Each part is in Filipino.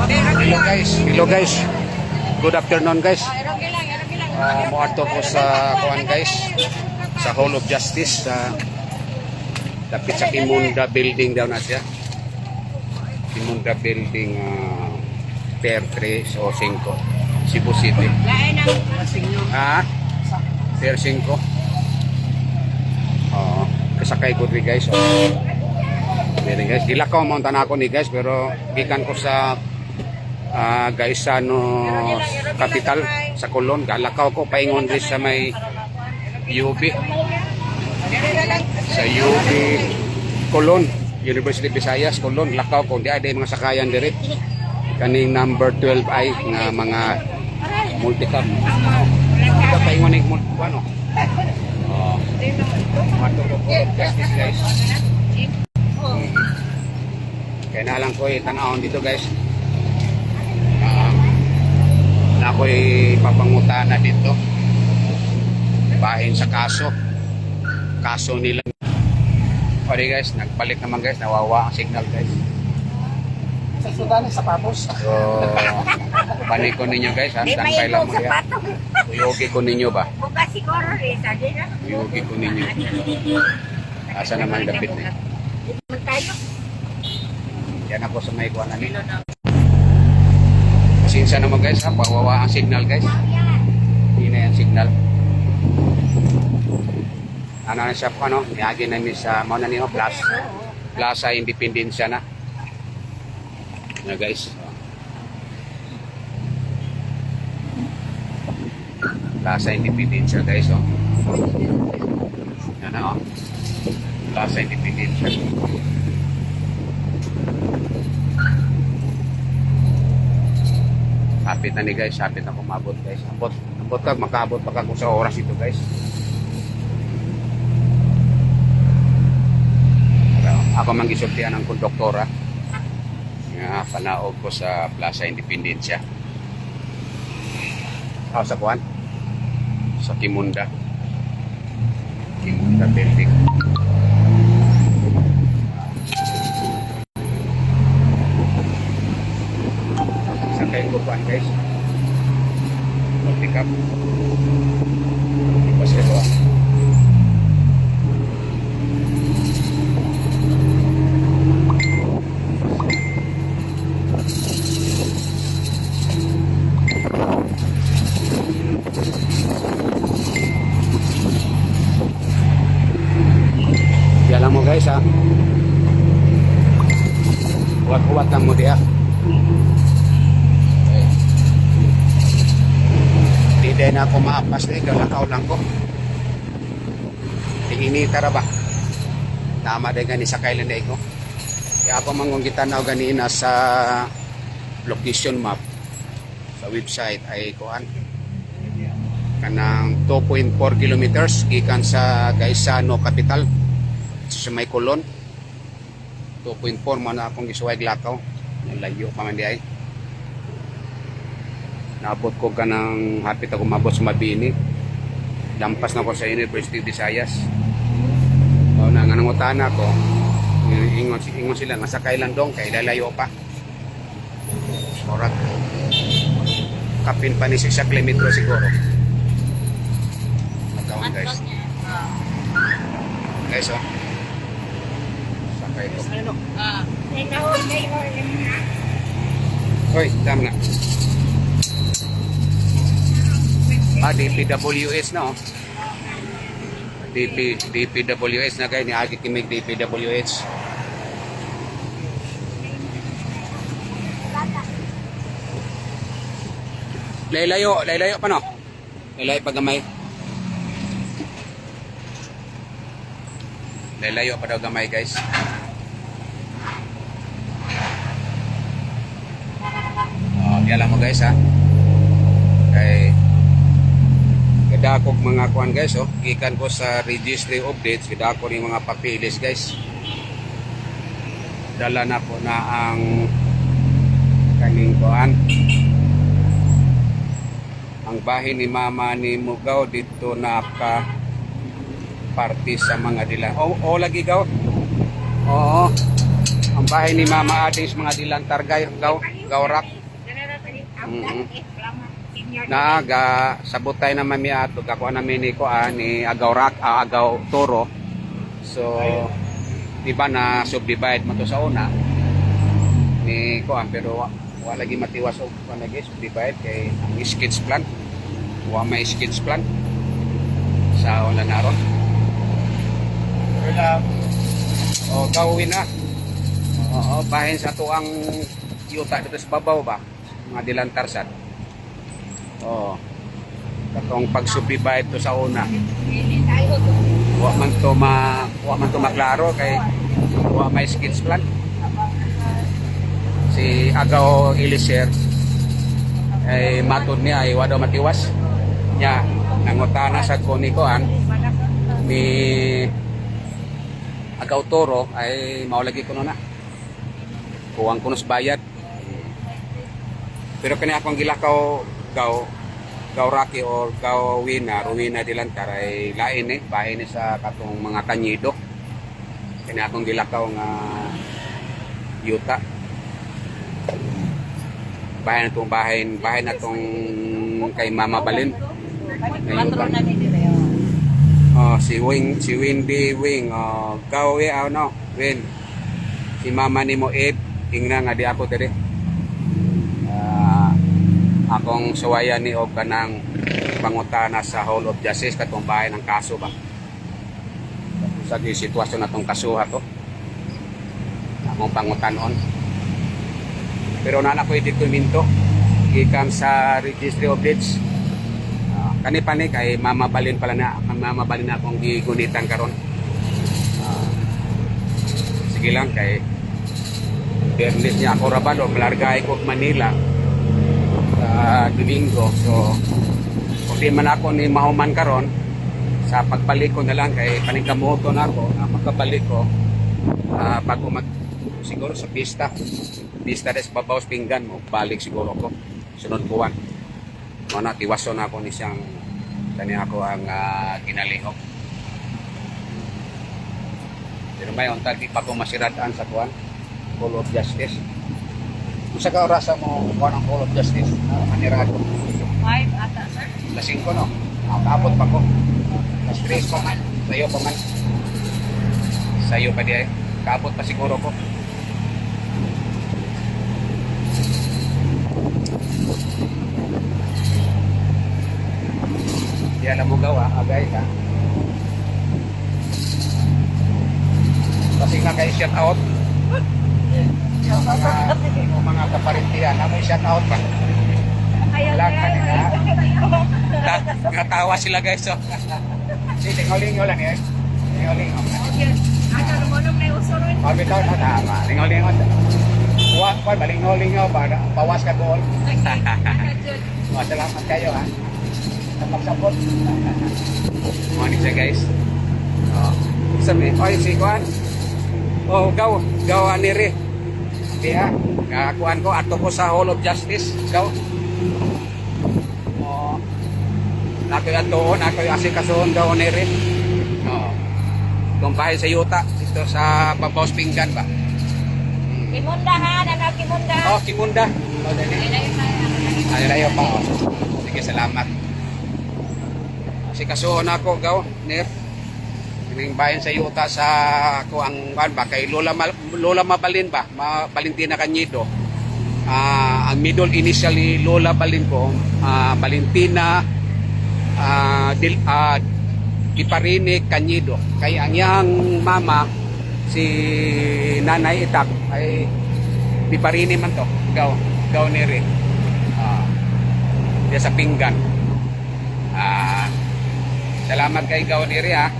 Hello guys. Hello guys. Good afternoon guys. Muadto ko sa kuan guys. Sa Hall of Justice sa dapit sa Kimunda Building daw na siya. Kimunda Building Pier 3 o 5 Cebu City. Pier 5. Kasakay ko rin guys. Meron guys, dilakaw mo ang tanako ni guys, pero gikan ko sa Gaisano Capital sa Colon. Galakaw ko paingon rin sa may UB. Sa UB Colon, University of Visayas, Colon. Lakaw ko, di ay mga sakayan direct. Kaning number 12I nga mga multicab. Ito paingon ni ano? Mato ko justice guys. Kaya na lang ko itanawon dito guys. Na ako'y papangutana dito. Bahin sa kaso nila. Okay guys, nagpalit naman guys. Nawawa ang signal guys. Sa Sudan sa papos. So, panik ko ninyo guys. Standby lang mo yan. Uyugi ko ninyo ba? Uyugi ko ninyo. Asa naman dapit na yun. Yan ako sa may kuwanan nila. Pasensya naman guys ha, pawawa ang signal guys. Hindi na yan signal. Ano na siya po, ano? Niyagi na sa Mauna Nino Plaza Independencia na. Na guys. Plaza Independencia guys, oh. Yan na, oh. Plaza Independencia. Sapit na ni guys, sapit na kumabot guys. Ambot ka, makaabot pa ka kung sa oras ito guys. Ako man gisultihan ng konduktora nga panaog ko sa Plaza Independencia. Sa kuan? Sa Kimunda Building. Sakay ko kuan guys. Pick up. Ipas ito Yalan mo guys ha. Huwag lang mo diya. Hindi na ako maapas na galakaw lang ko. Tinginita ra ba? Tama din gani sa kailan na ko. Kaya ako mangunggitan na ganina sa location map sa website ay kuan kanang 2.4 kilometers gikan sa Gaisano Capital sa may Colon. 2.4 man akong gisuway lakaw. Layo pa man di ay. Naabot ko ka ng hapit ako mabot sa Mabini. Lampas na ko sa University of Visayas. O na nga nangutana ko, ingon sila, nasakay lang dong, kay lalayo pa. Orat. Kapin pa ni 6 kilometro siguro. Nagkaon guys. Guys oh. Sakay ko. Hoy, tama na. DPWS na oh. DPWS na kayo, niagi kimig DPWS. Laylayo pa no? Laylayo pa gamay. Laylayo pa daw gamay guys. Yan lang mo guys ha. Kay kadakog mga kuan guys oh, gikan ko sa registry updates, kadako ning mga papilis guys. Dala na po na ang kaning kuan. Ang bahin ni Mama ni Mugaw dito na ka party sa mga dilan. O lagi gaw. Oo. Ang bahay ni Mama Ading sa mga dilan targay gaw. Gawrak. Naga sabot tayo naman mi ato kakuha namin ni Kuan ni Agawrak, Agaw Toro. So di ba na subdivide mo to sa una ni Kuan pero wala lagi matiwas og kuan lagi subdivide kay ang sketch plan. Wa may sketch plan sa una naron. Wala. O gawin na. Oo, bahin sa to ang yuta dito sa babaw ba? Mga dilantarsan. Oo. Katong pag-subdivide to sa una. Wa man to maklaro kay wa may sketch plan. Si Agaw Eliser ay matod niya ay wala matiwas. Nya nangutana sa kunikoan ni Agaw Toro ay maulagi ko na. Kuwang kunos bayad. Pero kani akong gilakaw gaw Rocky or gaw Ruina Dilantar ay lain bahin ni sa katong mga kanyido. Kani akong gilakaw nga yuta. Bahin natong kay Mama Balin. Oh, si Windy Wing, gaw Win. Si Mama ni mo Ed, ingna nga di ako diri. Akong suwayan ni og kanang pangutana sa Hall of Justice katong bahay ng kaso ba. Sa sitwasyon natong kasuha to. Akong pangutanon. Pero nana ko dokumento gikan sa Registry of Deeds. Kani pa ni kay Mama Balin akong gigunitan karon. Sige lang kay Bernis niya ako rabado malargay ko Manila Domingo. So kung di man ako ni mahuman karon sa pagbalik ko na lang kay paningkamoto na ako makabalik ko bago siguro sa pista des babaw pinggan mo balik siguro ko sunod buwan mo na tiwason ako ni siyang tani ako ang ginalihok. Pero may unta di pa ko masiradaan sa kuan Hall of Justice. Usa ka orasa mo kuan ang Hall of Justice manirado 5 ata sir. lasing ko no. Kaabot pa ko. Mas 3 pa man. Sayo pa di ay. Kaabot pa siguro ko. Di alam mo gawa, agay ka. Kasi nga kayo shout out. Mga kaparintihan, na may shout out pa. Lang kanina. Natawa sila guys. So. Sige, lingaw-lingaw lang eh. Lingaw-lingaw. Ano lumunong na usuroy. Bitaw na tama. Lingaw-lingaw. Kuha, malingaw-lingaw ba? Bawas ka doon. Salamat kayo ha. Sa pagsapot. Morning siya guys. Sabi, oy si Kuan. Gaw anire. Diha, kakuan ko ato ko sa Hall of Justice. Gaw. Nakoy atoon, nakoy asikasuhon daw ni rin. Kung bahay sa yuta, dito sa Babaw Pinggan ba? Kimunda ha, Kimunda. Kimunda. Layo pa. Sige, salamat. Asikasuhon ako, gaw, nir. Kining bayan sa yuta sa ako ang ba kay Lola Mabalin ba? Valentina Cañedo. Ang middle initially Lola Balin ko, Valentina Iparine Cañedo. Kay ang yang mama si Nanay Itak ay Iparine man to. Gaw ni rin. Dia sa Pinggan. Salamat kay gaw ni rin ha.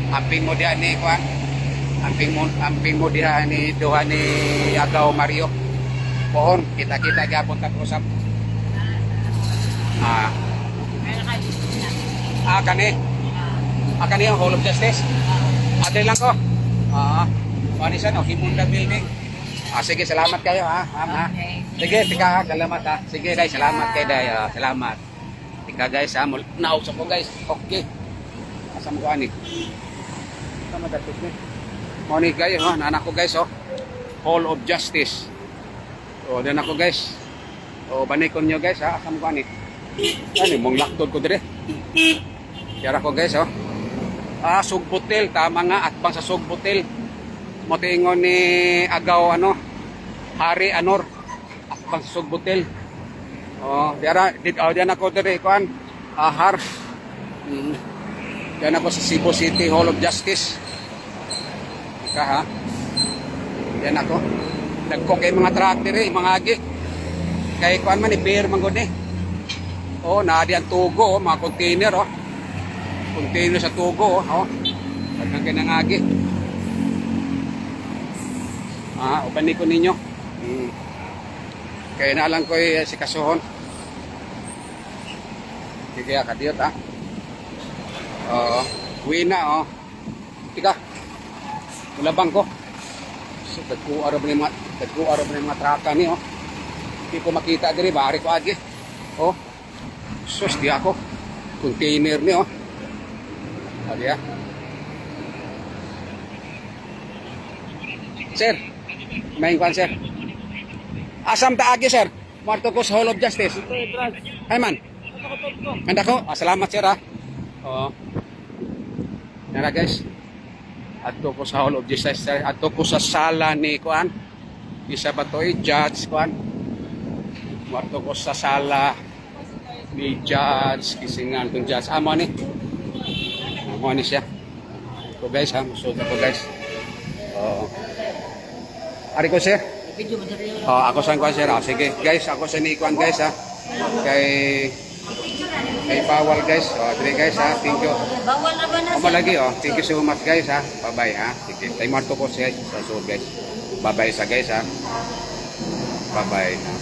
Amping mo diha ni Kuan. Amping mo diha ni duha ni Agaw Mario. Pohon kita gapon ta usap. Kani ang Hall of Justice. Ate lang ko. Ano siya no, Himunda Building. Sige, salamat kayo ha. Sige, tika, salamat ha. Sige guys, salamat kayo day. Salamat. Tika guys ha, nausap ko guys. Okay. Asa mo ani? Sama dapat ni. Morning guys, anak ko guys Hall of Justice. O, din ako guys. O, banikon nyo guys ha. Asam ko ani. Ano, mong laktod ko dire. Yara ko guys, oh. Sugbutil, tama nga, atbang sa Sugbutil. Motingon ni Agaw, ano, Hari Anor, atbang sa Sugbutil. Oh, diyan ako dire, kuan, Ahar. Diyan ako sa Cebu City Hall of Justice. Ika ha. Diyan ako. Nagko kay mga truck dire, mga agi. Kay kuan man, i-bear man gud ni. Oh, naadi ang tugo, oh, mga container, oh. Container sa tugo, oh. Pagkang kinangagi. Upanin ko ninyo. Kaya na lang ko si kasuhon. Sige, kadiyot, ha. Oo. Uwi na, oh. Tika. Ulabang ko. So, tagkuarap na yung mga traka ni, oh. Hindi ko makita diri, bari ko agi. Oh. Sus, di ako. Container ni, oh. Adi, ah. Sir, may kwan, sir. Asam taagi, sir. Marto ko sa Hall of Justice. Ay, man. Handa ko. Salamat, sir, ha. Oo. Yan guys. Ato ko sa Hall of Justice, sir. Ato ko sa sala ni kwan. Isa ba to, judge, kwan. Marto ko sa sala ni Judge, kisingan kong Judge. Amo ni. Amo ni siya. Ito guys ha, musod ako guys. Ari ko sir. Ako sa kwan sir. Sige guys, ako sa ni kwan guys ha. Kay Bawal guys. Dire guys ha. Thank you. Bawal na ba na Amo lagi Thank you so much guys ha. Bye-bye ha. Sige. Tay marto ko siya sa sud guys. Bye-bye sa guys ha. Bye-bye ha.